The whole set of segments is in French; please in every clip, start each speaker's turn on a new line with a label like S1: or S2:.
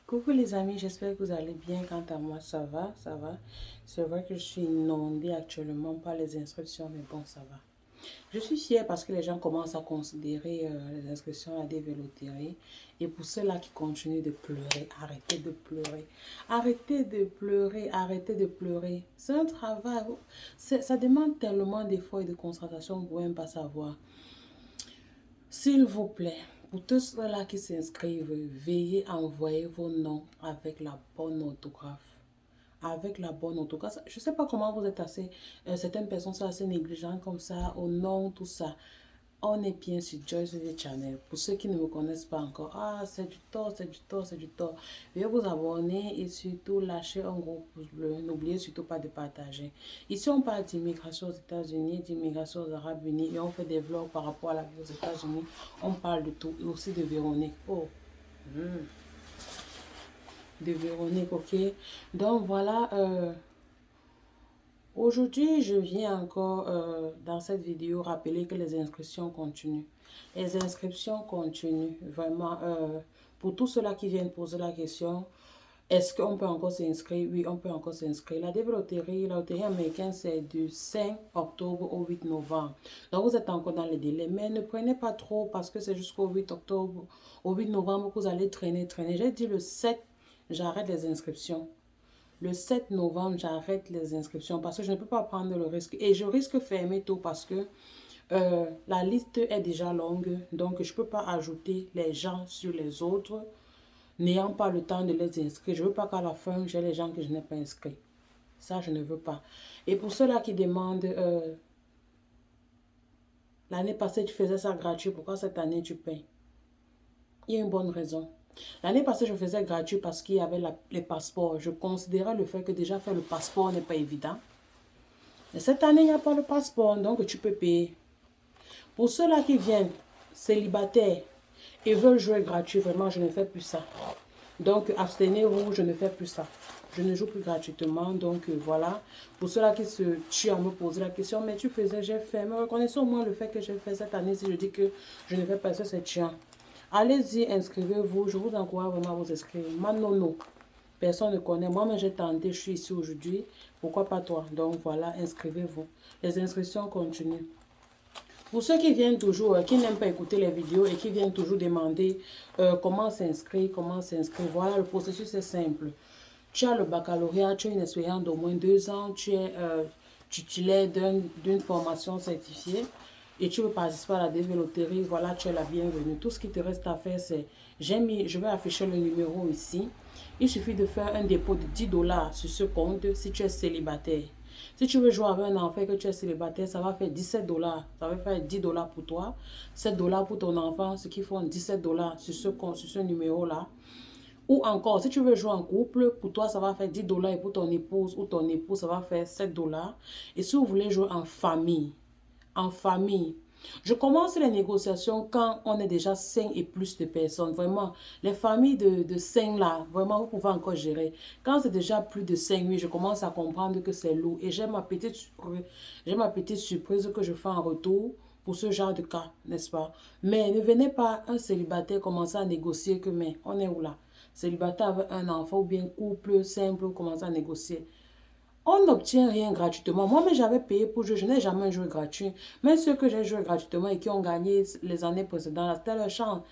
S1: Coucou les amis, j'espère que vous allez bien. Quant à moi, ça va, ça va. C'est vrai que je suis inondée actuellement par les inscriptions, mais bon, ça va. Je suis fière parce que les gens commencent à considérer les inscriptions à des véloteries. Et pour ceux-là qui continuent de pleurer, arrêtez de pleurer. Arrêtez de pleurer, arrêtez de pleurer. C'est un travail. Ça demande tellement d'efforts et de concentration, vous ne pouvez même pas savoir. S'il vous plaît, pour tous ceux-là qui s'inscrivent, veillez à envoyer vos noms avec la bonne orthographe. Avec la bonne orthographe. Je ne sais pas comment vous êtes assez... certaines personnes sont assez négligentes comme ça, au nom, tout ça. On est bien sur Joyce Video Channel. Pour ceux qui ne me connaissent pas encore, ah, c'est du tort, c'est du tort, c'est du tort. Veuillez vous abonner et surtout lâcher un gros pouce bleu. N'oubliez surtout pas de partager. Ici, on parle d'immigration aux États-Unis, d'immigration aux Arabes Unis et on fait des vlogs par rapport à la vie aux États-Unis. On parle de tout et aussi de Véronique. Oh, de Véronique, ok. Donc voilà, aujourd'hui, je viens encore dans cette vidéo rappeler que les inscriptions continuent. Les inscriptions continuent, vraiment. Pour tous ceux-là qui viennent poser la question, est-ce qu'on peut encore s'inscrire? Oui, on peut encore s'inscrire. La loterie américaine, c'est du 5 octobre au 8 novembre. Donc, vous êtes encore dans les délais. Mais ne prenez pas trop parce que c'est jusqu'au 8 octobre, au 8 novembre que vous allez traîner. J'ai dit le 7, j'arrête les inscriptions. Le 7 novembre, j'arrête les inscriptions parce que je ne peux pas prendre le risque. Et je risque fermer tôt parce que la liste est déjà longue. Donc, je ne peux pas ajouter les gens sur les autres n'ayant pas le temps de les inscrire. Je ne veux pas qu'à la fin, j'ai les gens que je n'ai pas inscrits. Ça, je ne veux pas. Et pour ceux-là qui demandent, l'année passée, tu faisais ça gratuit. Pourquoi cette année, tu payes? Il y a une bonne raison. L'année passée, je faisais gratuit parce qu'il y avait les passeports. Je considérais le fait que déjà faire le passeport n'est pas évident. Mais cette année, il n'y a pas le passeport, donc tu peux payer. Pour ceux-là qui viennent célibataires et veulent jouer gratuit, vraiment, je ne fais plus ça. Donc, abstenez-vous, je ne fais plus ça. Je ne joue plus gratuitement, donc voilà. Pour ceux-là qui se tuent à me poser la question, mais tu faisais, j'ai fait. Mais reconnaissez au moins le fait que j'ai fait cette année si je dis que je ne fais pas ça, c'est chiant. Allez-y, inscrivez-vous. Je vous encourage vraiment à vous inscrire. Manono. Personne ne connaît. Moi-même, j'ai tenté, je suis ici aujourd'hui. Pourquoi pas toi? Donc voilà, inscrivez-vous. Les inscriptions continuent. Pour ceux qui viennent toujours, qui n'aiment pas écouter les vidéos et qui viennent toujours demander comment s'inscrire, voilà, le processus est simple. Tu as le baccalauréat, tu as une expérience d'au moins 2 ans, tu es titulaire d'une formation certifiée et tu veux participer à la développerie, voilà, tu es la bienvenue. Tout ce qui te reste à faire, c'est, je vais afficher le numéro ici. Il suffit de faire un dépôt de 10 dollars sur ce compte si tu es célibataire. Si tu veux jouer avec un enfant et que tu es célibataire, ça va faire 17 dollars. Ça va faire 10 dollars pour toi, 7 dollars pour ton enfant, ce qui font 17 dollars sur ce numéro-là. Ou encore, si tu veux jouer en couple, pour toi, ça va faire 10 dollars et pour ton épouse ou ton époux, ça va faire 7 dollars. Et si vous voulez jouer en famille, je commence les négociations quand on est déjà 5 et plus de personnes. Vraiment, les familles de 5 là, vraiment, vous pouvez encore gérer. Quand c'est déjà plus de 5, oui, je commence à comprendre que c'est lourd. Et j'ai ma petite surprise que je fais en retour pour ce genre de cas, n'est-ce pas? Mais ne venez pas un célibataire commencer à négocier que, mais on est où là? Célibataire avec un enfant ou bien couple simple, vous commencez à négocier. On n'obtient rien gratuitement. Moi-même, j'avais payé pour jouer. Je n'ai jamais joué gratuit. Mais ceux que j'ai joué gratuitement et qui ont gagné les années précédentes, c'était leur chance.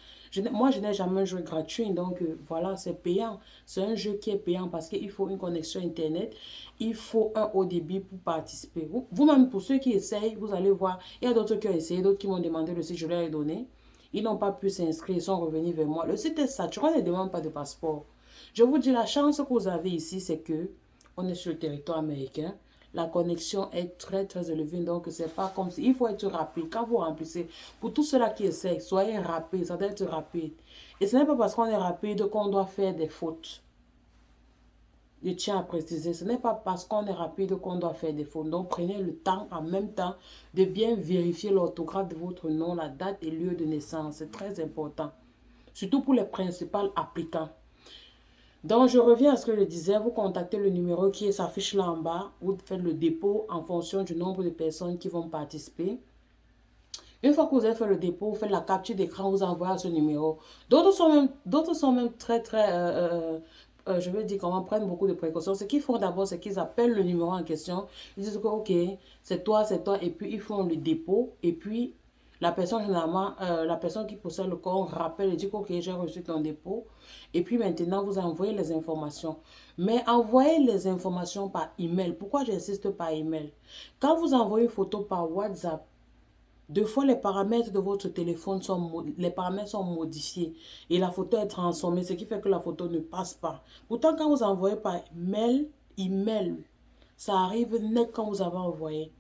S1: Moi, je n'ai jamais joué gratuit. Donc, voilà, c'est payant. C'est un jeu qui est payant parce qu'il faut une connexion Internet. Il faut un haut débit pour participer. Vous-même, pour ceux qui essayent, vous allez voir. Il y a d'autres qui ont essayé, d'autres qui m'ont demandé le site, je leur ai donné. Ils n'ont pas pu s'inscrire, ils sont revenus vers moi. Le site est saturé, on ne demande pas de passeport. Je vous dis, la chance que vous avez ici, c'est que on est sur le territoire américain. La connexion est très très élevée, donc c'est pas comme si... Il faut être rapide. Quand vous remplissez, pour tous ceux-là qui essayent, soyez rapide, ça doit être rapide. Et ce n'est pas parce qu'on est rapide qu'on doit faire des fautes. Je tiens à préciser, ce n'est pas parce qu'on est rapide qu'on doit faire des fautes. Donc prenez le temps en même temps de bien vérifier l'orthographe de votre nom, la date et lieu de naissance. C'est très important. Surtout pour les principaux applicants. Donc, je reviens à ce que je disais, vous contactez le numéro qui s'affiche là en bas, vous faites le dépôt en fonction du nombre de personnes qui vont participer. Une fois que vous avez fait le dépôt, vous faites la capture d'écran, vous envoyez à ce numéro. D'autres sont même je vais dire comment prennent beaucoup de précautions. Ce qu'ils font d'abord, c'est qu'ils appellent le numéro en question. Ils disent que, ok, c'est toi, et puis ils font le dépôt. Et puis, la personne, généralement, la personne qui possède le compte rappelle et dit que, ok, j'ai reçu ton dépôt. Et puis maintenant, vous envoyez les informations. Mais envoyez les informations par email. Pourquoi j'insiste par email? Quand vous envoyez une photo par WhatsApp, deux fois, les paramètres de votre téléphone les paramètres sont modifiés et la photo est transformée, ce qui fait que la photo ne passe pas. Pourtant, quand vous envoyez par email, ça arrive net quand vous avez envoyé.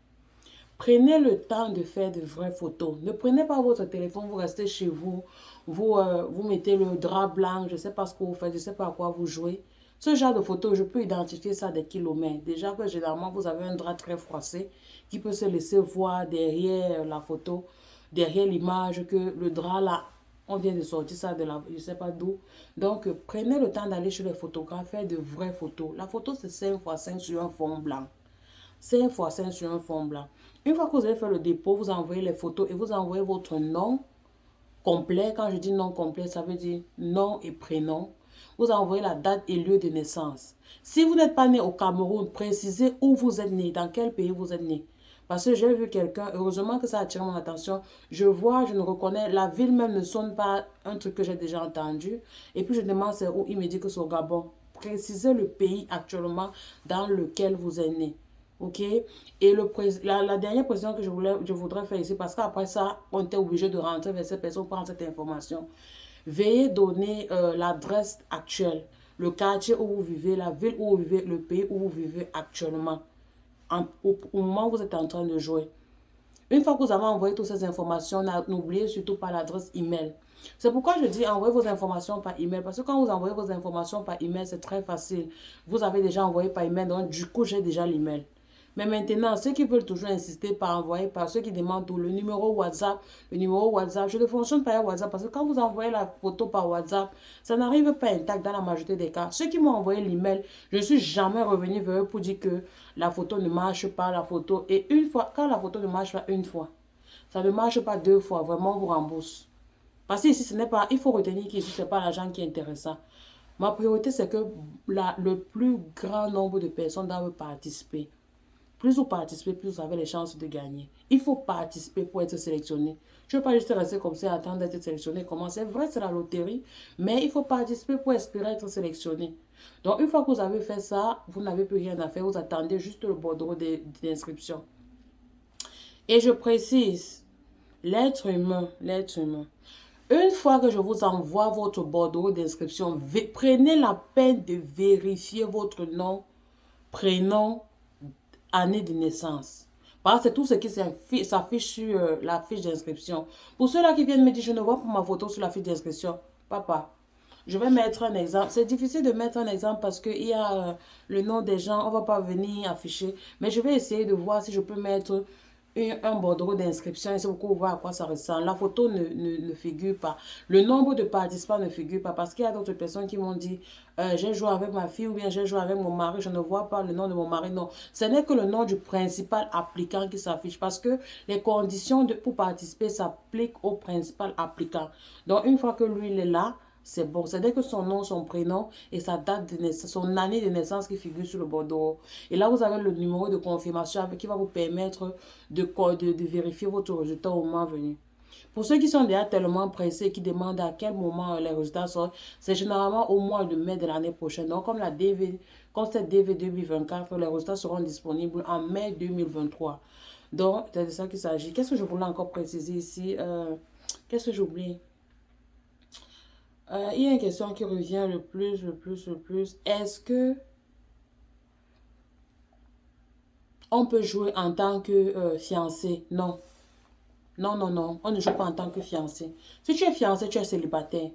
S1: Prenez le temps de faire de vraies photos. Ne prenez pas votre téléphone, vous restez chez vous, vous mettez le drap blanc, je ne sais pas ce que vous faites, je ne sais pas à quoi vous jouez. Ce genre de photo, je peux identifier ça des kilomètres. Déjà que généralement, vous avez un drap très froissé qui peut se laisser voir derrière la photo, derrière l'image, que le drap là, on vient de sortir ça de la, je ne sais pas d'où. Donc, prenez le temps d'aller chez les photographes, faire de vraies photos. La photo, c'est 5x5 sur un fond blanc. 5x5 sur un fond blanc. Une fois que vous avez fait le dépôt, vous envoyez les photos et vous envoyez votre nom complet. Quand je dis nom complet, ça veut dire nom et prénom. Vous envoyez la date et lieu de naissance. Si vous n'êtes pas né au Cameroun, précisez où vous êtes né, dans quel pays vous êtes né. Parce que j'ai vu quelqu'un, heureusement que ça a attiré mon attention. Je vois, je ne reconnais, la ville même ne sonne pas un truc que j'ai déjà entendu. Et puis je demande c'est où, il me dit que c'est au Gabon. Précisez le pays actuellement dans lequel vous êtes né. Ok? Et la dernière précision que je voudrais faire ici, parce qu'après ça, on était obligé de rentrer vers cette personne, prendre cette information. Veuillez donner l'adresse actuelle, le quartier où vous vivez, la ville où vous vivez, le pays où vous vivez actuellement, au moment où vous êtes en train de jouer. Une fois que vous avez envoyé toutes ces informations, n'oubliez surtout pas l'adresse email. C'est pourquoi je dis envoyez vos informations par email. Parce que quand vous envoyez vos informations par email, c'est très facile. Vous avez déjà envoyé par email, donc du coup, j'ai déjà l'email. Mais maintenant, ceux qui veulent toujours insister par envoyer, par ceux qui demandent tout, le numéro WhatsApp, je ne fonctionne pas à WhatsApp parce que quand vous envoyez la photo par WhatsApp, ça n'arrive pas intact dans la majorité des cas. Ceux qui m'ont envoyé l'email, je ne suis jamais revenu vers eux pour dire que la photo ne marche pas, la photo. Et une fois, quand la photo ne marche pas une fois, ça ne marche pas deux fois, vraiment on vous rembourse. Parce que ici, ce n'est pas, il faut retenir qu'ici, ce n'est pas l'argent qui est intéressant. Ma priorité, c'est que le plus grand nombre de personnes doivent participer. Plus vous participez, plus vous avez les chances de gagner. Il faut participer pour être sélectionné. Je ne veux pas juste rester comme ça, attendre d'être sélectionné. Comment c'est vrai, c'est la loterie, mais il faut participer pour espérer être sélectionné. Donc, une fois que vous avez fait ça, vous n'avez plus rien à faire. Vous attendez juste le bordereau d'inscription. Et je précise, l'être humain. Une fois que je vous envoie votre bordereau d'inscription, prenez la peine de vérifier votre nom, prénom, année de naissance. Parce que c'est tout ce qui s'affiche sur la fiche d'inscription. Pour ceux-là qui viennent me dire, je ne vois pas ma photo sur la fiche d'inscription. Papa, je vais mettre un exemple. C'est difficile de mettre un exemple parce qu'il y a le nom des gens. On ne va pas venir afficher. Mais je vais essayer de voir si je peux mettre un bordereau d'inscription. Et c'est beaucoup voir à quoi ça ressemble. La photo ne figure pas. Le nombre de participants ne figure pas. Parce qu'il y a d'autres personnes qui m'ont dit, j'ai joué avec ma fille ou bien j'ai joué avec mon mari. Je ne vois pas le nom de mon mari. Non, ce n'est que le nom du principal applicant qui s'affiche. Parce que les conditions pour participer s'appliquent au principal applicant. Donc, une fois que lui, il est là, c'est bon. C'est dès que son nom, son prénom et sa date de naissance, son année de naissance qui figure sur le bordereau. Et là, vous avez le numéro de confirmation qui va vous permettre de vérifier votre résultat au moment venu. Pour ceux qui sont déjà tellement pressés et qui demandent à quel moment les résultats sortent, c'est généralement au mois de mai de l'année prochaine. Donc, comme c'est DV 2024, les résultats seront disponibles en mai 2023. Donc, c'est de ça qu'il s'agit. Qu'est-ce que je voulais encore préciser ici? Qu'est-ce que j'oublie? Il y a une question qui revient le plus. Est-ce que on peut jouer en tant que fiancé? Non. Non. On ne joue pas en tant que fiancé. Si tu es fiancé, tu es célibataire.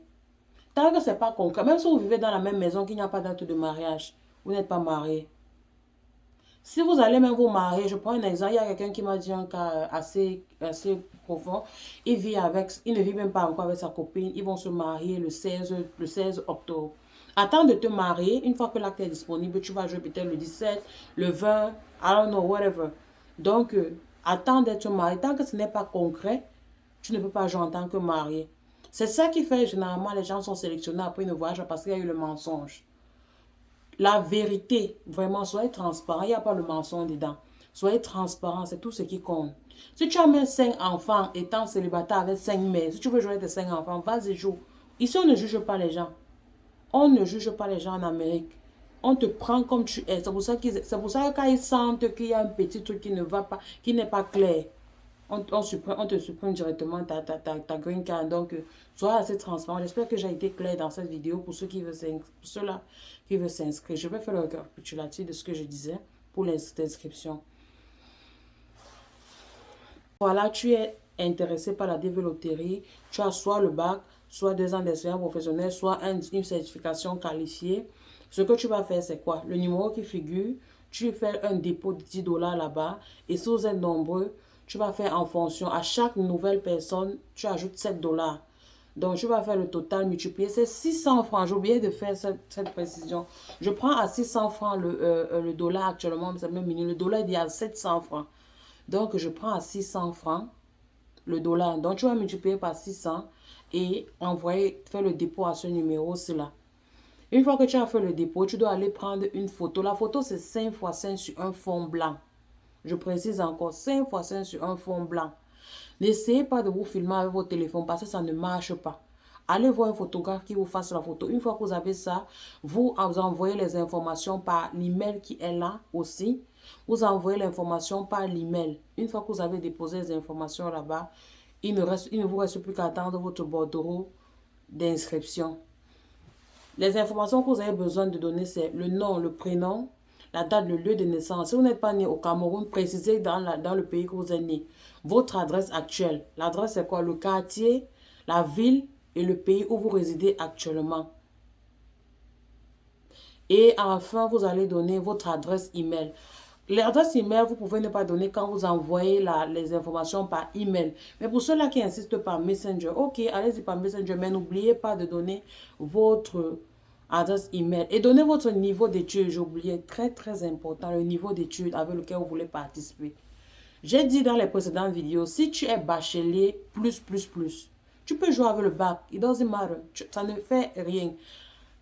S1: Tant que ce n'est pas concret, même si vous vivez dans la même maison, qu'il n'y a pas d'acte de mariage, vous n'êtes pas marié. Si vous allez même vous marier, je prends un exemple, il y a quelqu'un qui m'a dit un cas assez profond. Il ne vit même pas encore avec sa copine. Ils vont se marier le 16 octobre. Attends de te marier, une fois que l'acte est disponible, tu vas jouer peut-être le 17, le 20, I don't know, whatever. Donc, attends d'être marié. Tant que ce n'est pas concret, tu ne peux pas jouer en tant que marié. C'est ça qui fait généralement les gens sont sélectionnés après une voyage parce qu'il y a eu le mensonge. La vérité, vraiment, soyez transparent. Il n'y a pas le mensonge dedans. Soyez transparent, c'est tout ce qui compte. Si tu as même 5 enfants étant célibataire avec 5 mères, si tu veux jouer avec tes 5 enfants, vas-y, joue. Ici, on ne juge pas les gens. On ne juge pas les gens en Amérique. On te prend comme tu es. C'est pour ça que quand ils sentent qu'il y a un petit truc qui ne va pas, qui n'est pas clair, on te supprime directement ta green card. Donc, sois assez transparent. J'espère que j'ai été clair dans cette vidéo pour ceux-là qui veulent s'inscrire. Je vais faire le récapitulatif de ce que je disais pour les inscriptions. Voilà, tu es intéressé par la développerie. Tu as soit le bac, soit 2 ans d'expérience professionnelle, soit une certification qualifiée. Ce que tu vas faire, c'est quoi? Le numéro qui figure, tu fais un dépôt de 10 $ là-bas. Et si vous êtes nombreux, tu vas faire en fonction. À chaque nouvelle personne, tu ajoutes 7 $. Donc, tu vas faire le total multiplié. C'est 600 francs. J'ai oublié de faire cette précision. Je prends à 600 francs le dollar actuellement. C'est même minimum. Le dollar, il est à 700 francs. Donc, je prends à 600 francs le dollar. Donc, tu vas multiplier par 600 et faire le dépôt à ce numéro-ci là. Une fois que tu as fait le dépôt, tu dois aller prendre une photo. La photo, c'est 5 x 5 sur un fond blanc. Je précise encore, 5 x 5 sur un fond blanc. N'essayez pas de vous filmer avec votre téléphone parce que ça ne marche pas. Allez voir un photographe qui vous fasse la photo. Une fois que vous avez ça, vous envoyez les informations par l'email qui est là aussi. Vous envoyez l'information par l'email. Une fois que vous avez déposé les informations là-bas, il ne vous reste plus qu'à attendre votre bordereau d'inscription. Les informations que vous avez besoin de donner, c'est le nom, le prénom, la date, le lieu de naissance. Si vous n'êtes pas né au Cameroun, précisez dans le pays que vous êtes né. Votre adresse actuelle. L'adresse, c'est quoi? Le quartier, la ville et le pays où vous résidez actuellement. Et enfin, vous allez donner votre adresse email. L'adresse email, vous pouvez ne pas donner quand vous envoyez les informations par email. Mais pour ceux-là qui insistent par Messenger, ok, allez-y par Messenger, mais n'oubliez pas de donner votre adresse email. Et donnez votre niveau d'études, j'ai oublié, très très important, le niveau d'études avec lequel vous voulez participer. J'ai dit dans les précédentes vidéos, si tu es bachelier plus, tu peux jouer avec le bac, it doesn't matter, ça ne fait rien.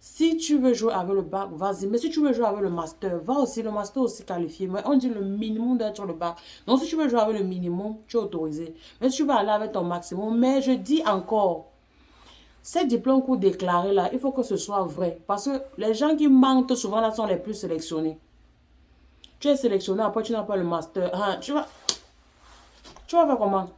S1: Si tu veux jouer avec le bac, vas-y. Mais si tu veux jouer avec le master, va aussi. Le master aussi qualifié. Mais on dit le minimum d'être sur le bac. Donc, si tu veux jouer avec le minimum, tu es autorisé. Mais si tu vas aller avec ton maximum, mais je dis encore, ces diplômes que vous déclarez là, il faut que ce soit vrai. Parce que les gens qui mentent souvent là sont les plus sélectionnés. Tu es sélectionné, après tu n'as pas le master. Ah, tu vas faire comment?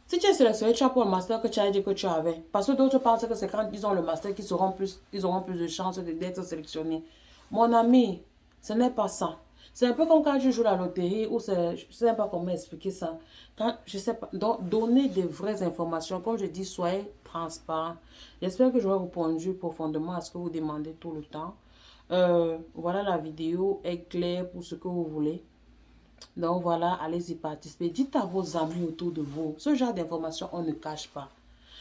S1: Si tu es sélectionné, tu as pas le master que tu as dit que tu avais. Parce que d'autres pensent que c'est quand ils ont le master qu'ils auront plus de chances d'être sélectionnés. Mon ami, ce n'est pas ça. C'est un peu comme quand tu joues la loterie ou je ne sais pas comment expliquer ça. Je sais pas. Donc, donner des vraies informations. Comme je dis, soyez transparent. J'espère que j'aurai répondu profondément à ce que vous demandez tout le temps. Voilà, la vidéo est claire pour ce que vous voulez. Donc voilà, allez-y participer. Dites à vos amis autour de vous. Ce genre d'information, on ne cache pas.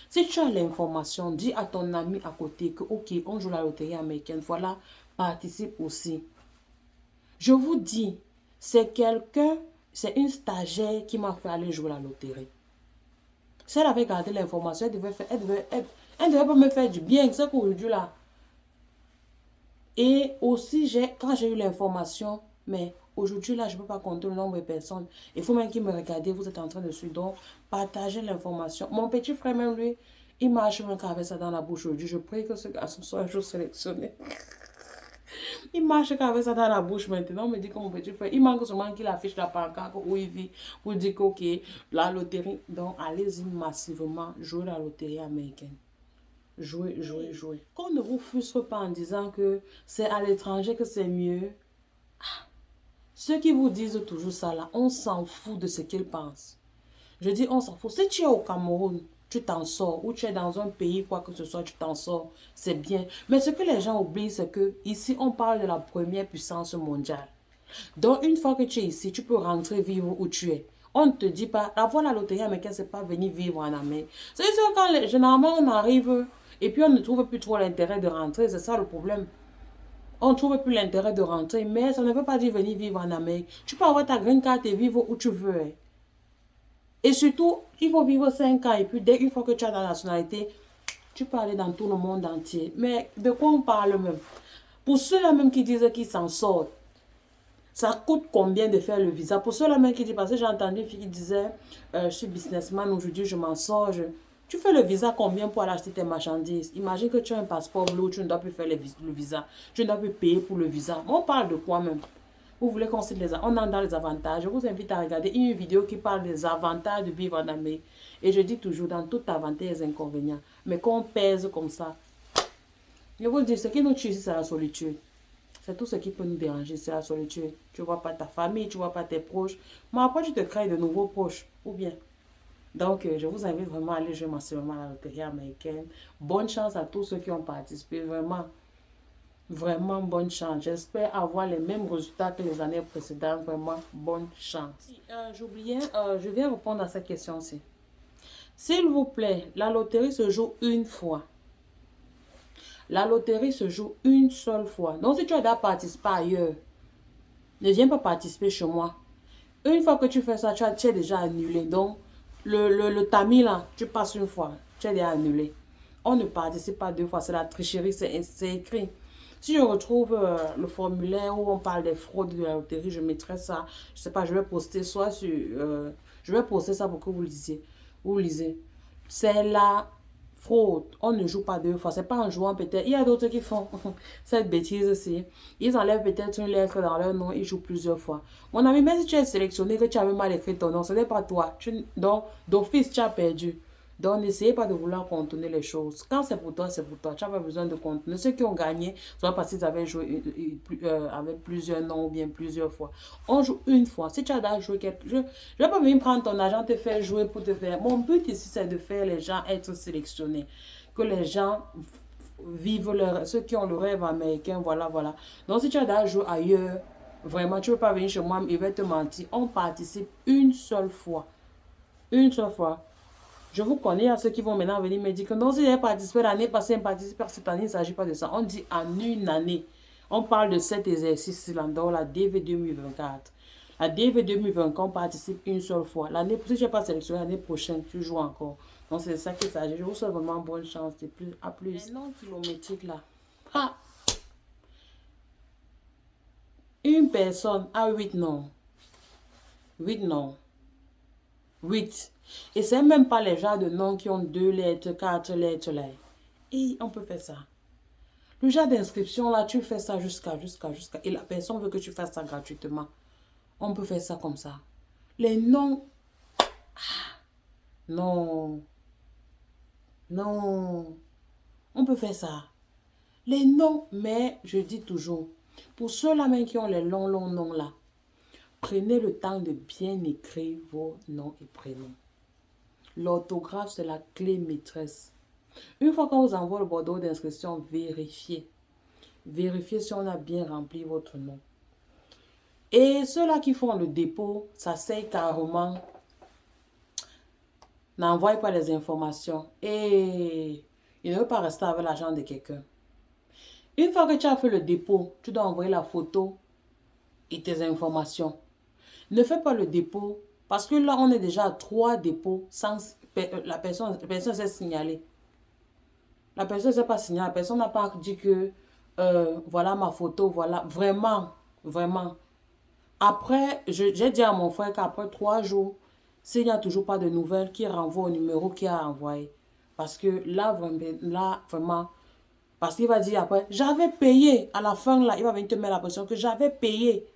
S1: Si tu as l'information, dis à ton ami à côté que, ok, on joue la loterie américaine. Voilà, participe aussi. Je vous dis, c'est une stagiaire qui m'a fait aller jouer la loterie. Si elle avait gardé l'information, elle devait pas me faire du bien. C'est qu'aujourd'hui là. Et aussi, quand j'ai eu l'information, mais aujourd'hui, là, je ne peux pas compter le nombre de personnes. Il faut même qu'ils me regardent, vous êtes en train de suivre. Donc, partagez l'information. Mon petit frère, même lui, il marche même avec ça dans la bouche aujourd'hui. Je prie que ce garçon soit un jour sélectionné. Il marche avec ça dans la bouche maintenant. On me dit que mon petit frère, il manque seulement qu'il affiche la pancarte où il vit pour dire que, ok, la loterie. Donc, allez-y massivement jouer la loterie américaine. Jouez. Qu'on ne vous frustre pas en disant que c'est à l'étranger que c'est mieux. Ceux qui vous disent toujours ça là, on s'en fout de ce qu'ils pensent. Je dis on s'en fout. Si tu es au Cameroun, tu t'en sors. Ou tu es dans un pays, quoi que ce soit, tu t'en sors. C'est bien. Mais ce que les gens oublient, c'est que ici, on parle de la première puissance mondiale. Donc, une fois que tu es ici, tu peux rentrer vivre où tu es. On ne te dit pas, avoir la loterie américaine, c'est pas venir vivre en Amérique. C'est sûr quand généralement on arrive et puis on ne trouve plus trop l'intérêt de rentrer, c'est ça le problème. On ne trouve plus l'intérêt de rentrer, mais ça ne veut pas dire venir vivre en Amérique. Tu peux avoir ta green card et vivre où tu veux. Et surtout, il faut vivre 5 ans et puis dès une fois que tu as la nationalité, tu peux aller dans tout le monde entier. Mais de quoi on parle même? Pour ceux-là même qui disent qu'ils s'en sortent, ça coûte combien de faire le visa? Pour ceux-là même qui disent, parce que j'ai entendu une fille qui disait, je suis businessman, aujourd'hui je m'en sors. Tu fais le visa combien pour aller acheter tes marchandises? Imagine que tu as un passeport bleu, tu ne dois plus faire le visa. Tu ne dois plus payer pour le visa. On parle de quoi même? Vous voulez qu'on cite on entre dans les avantages. Je vous invite à regarder une vidéo qui parle des avantages de vivre en Amérique. Et je dis toujours, dans tout avantage, il y a des inconvénients. Mais quand on pèse comme ça, je vous dis, ce qui nous tue ici, c'est la solitude. C'est tout ce qui peut nous déranger, c'est la solitude. Tu ne vois pas ta famille, tu ne vois pas tes proches. Mais après, tu te crées de nouveaux proches. Ou bien. Donc, je vous invite vraiment à aller jouer massivement à la loterie américaine. Bonne chance à tous ceux qui ont participé. Vraiment, vraiment bonne chance. J'espère avoir les mêmes résultats que les années précédentes. Vraiment, bonne chance. J'oubliais, je viens répondre à cette question-ci. S'il vous plaît, la loterie se joue une fois. La loterie se joue une seule fois. Donc, si tu as déjà participé ailleurs, ne viens pas participer chez moi. Une fois que tu fais ça, tu es déjà annulé. Donc, le tamis là, tu passes une fois, tu es déjà annulé. On ne participe pas 2 fois, c'est la tricherie, c'est écrit. Si je retrouve le formulaire où on parle des fraudes de la loterie, je mettrai ça. Je sais pas, je vais poster soit sur... je vais poster ça pour que vous lisiez. Vous lisez. C'est la fraude. On ne joue pas 2 fois. C'est pas en jouant peut-être. Il y a d'autres qui font cette bêtise aussi. Ils enlèvent peut-être une lettre dans leur nom. Ils jouent plusieurs fois. Mon ami, même si tu es sélectionné, que tu avais mal écrit ton nom, ce n'est pas toi. Donc, d'office, tu as perdu. Donc, n'essayez pas de vouloir contourner les choses. Quand c'est pour toi, c'est pour toi. Tu n'as pas besoin de contourner. Ceux qui ont gagné, soit parce qu'ils avaient joué avec plusieurs noms ou bien plusieurs fois. On joue une fois. Si tu as déjà joué quelque chose, je ne vais pas venir prendre ton argent, te faire jouer pour te faire. Mon but ici, c'est de faire les gens être sélectionnés. Que les gens vivent ceux qui ont le rêve américain, voilà, voilà. Donc, si tu as déjà joué ailleurs, vraiment, tu ne veux pas venir chez moi, il va te mentir. On participe une seule fois. Une seule fois. Je vous connais à ceux qui vont maintenant venir me dire que non, si j'ai participé l'année passée, participé cette année, il ne s'agit pas de ça. On dit en une année. On parle de cet exercice-là dans la DV 2024. La DV 2024, on participe une seule fois. L'année, si je n'ai pas sélectionné l'année prochaine, tu joues encore. Donc c'est ça qu'il s'agit. Je vous souhaite vraiment bonne chance. C'est plus à plus. Les noms kilométriques là. Ah! Une personne a 8 noms. 8 noms. 8. Et c'est même pas les genres de noms qui ont 2 lettres, 4 lettres là. Et on peut faire ça. Le genre d'inscription là, tu fais ça jusqu'à. Et la personne veut que tu fasses ça gratuitement. On peut faire ça comme ça. Les noms. Non. Non. On peut faire ça. Les noms, mais je dis toujours, pour ceux-là même qui ont les longs noms là, prenez le temps de bien écrire vos noms et prénoms. L'orthographe, c'est la clé maîtresse. Une fois qu'on vous envoie le bordereau d'inscription, vérifiez. Vérifiez si on a bien rempli votre nom. Et ceux-là qui font le dépôt, ça sert carrément. N'envoie pas les informations. Et il ne veut pas rester avec l'argent de quelqu'un. Une fois que tu as fait le dépôt, tu dois envoyer la photo et tes informations. Ne fais pas le dépôt parce que là, on est déjà à 3 dépôts sans la personne s'est signalée. La personne ne s'est pas signalée. La personne n'a pas dit que voilà ma photo, voilà. Vraiment, vraiment. Après, j'ai dit à mon frère qu'après 3 jours, s'il n'y a toujours pas de nouvelles, qu'il renvoie au numéro qu'il a envoyé. Parce que là, vraiment, parce qu'il va dire après, j'avais payé. À la fin, là, il va venir te mettre la pression que j'avais payé.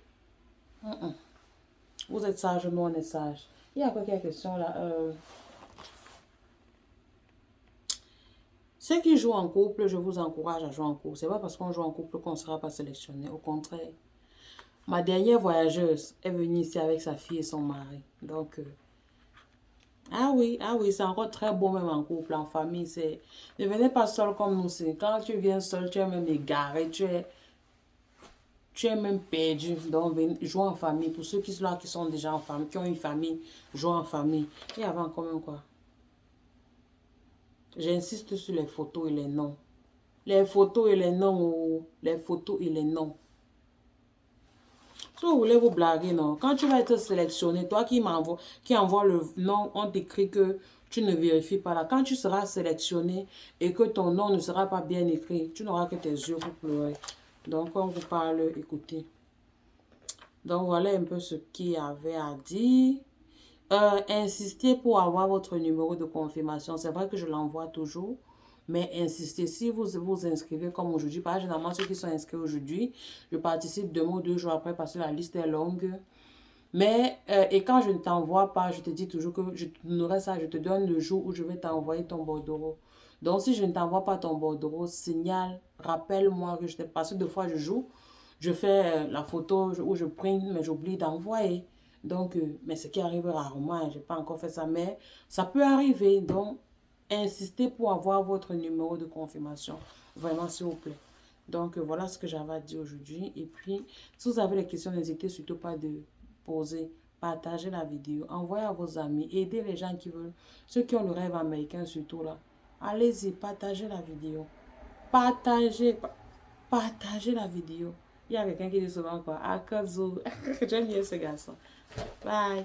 S1: Vous êtes sage, nous on est sage. Il y a encore quelques questions là. Ceux qui jouent en couple, je vous encourage à jouer en couple. C'est pas parce qu'on joue en couple qu'on ne sera pas sélectionné. Au contraire. Ma dernière voyageuse est venue ici avec sa fille et son mari. Donc, ah oui, c'est encore très beau même en couple, en famille. Ne venez pas seul comme nous. Quand tu viens seul, tu es même égaré, tu es même perdu. Donc, jouez en famille. Pour ceux qui sont là, qui sont déjà en famille, qui ont une famille, jouez en famille. Et avant, quand même quoi. J'insiste sur les photos et les noms. Les photos et les noms. Les photos et les noms. Si vous voulez vous blaguer, non. Quand tu vas être sélectionné, toi qui envoie le nom, on t'écrit que tu ne vérifies pas là. Quand tu seras sélectionné et que ton nom ne sera pas bien écrit, tu n'auras que tes yeux pour pleurer. Donc, on vous parle, écoutez. Donc, voilà un peu ce qu'il y avait à dire. Insistez pour avoir votre numéro de confirmation. C'est vrai que je l'envoie toujours. Mais insistez, si vous vous inscrivez comme aujourd'hui, par exemple, généralement ceux qui sont inscrits aujourd'hui, je participe 2 mois ou 2 jours après parce que la liste est longue. Mais, et quand je ne t'envoie pas, je te dis toujours que je te donnerai ça, je te donne le jour où je vais t'envoyer ton bordereau. Donc, si je ne t'envoie pas ton bordereau, signale, rappelle-moi que je t'ai passé 2 fois, je joue. Je fais la photo où je print, mais j'oublie d'envoyer. Donc, mais ce qui arrive rarement, je n'ai pas encore fait ça, mais ça peut arriver. Donc, insistez pour avoir votre numéro de confirmation. Vraiment, s'il vous plaît. Donc, voilà ce que j'avais à dire aujourd'hui. Et puis, si vous avez des questions, n'hésitez surtout pas de poser, partager la vidéo, envoyez à vos amis, aidez les gens qui veulent, ceux qui ont le rêve américain surtout là. Allez-y, partagez la vidéo. Partagez la vidéo. Il y a quelqu'un qui dit souvent quoi? Ah, Kazu. J'aime bien ce garçon. Bye.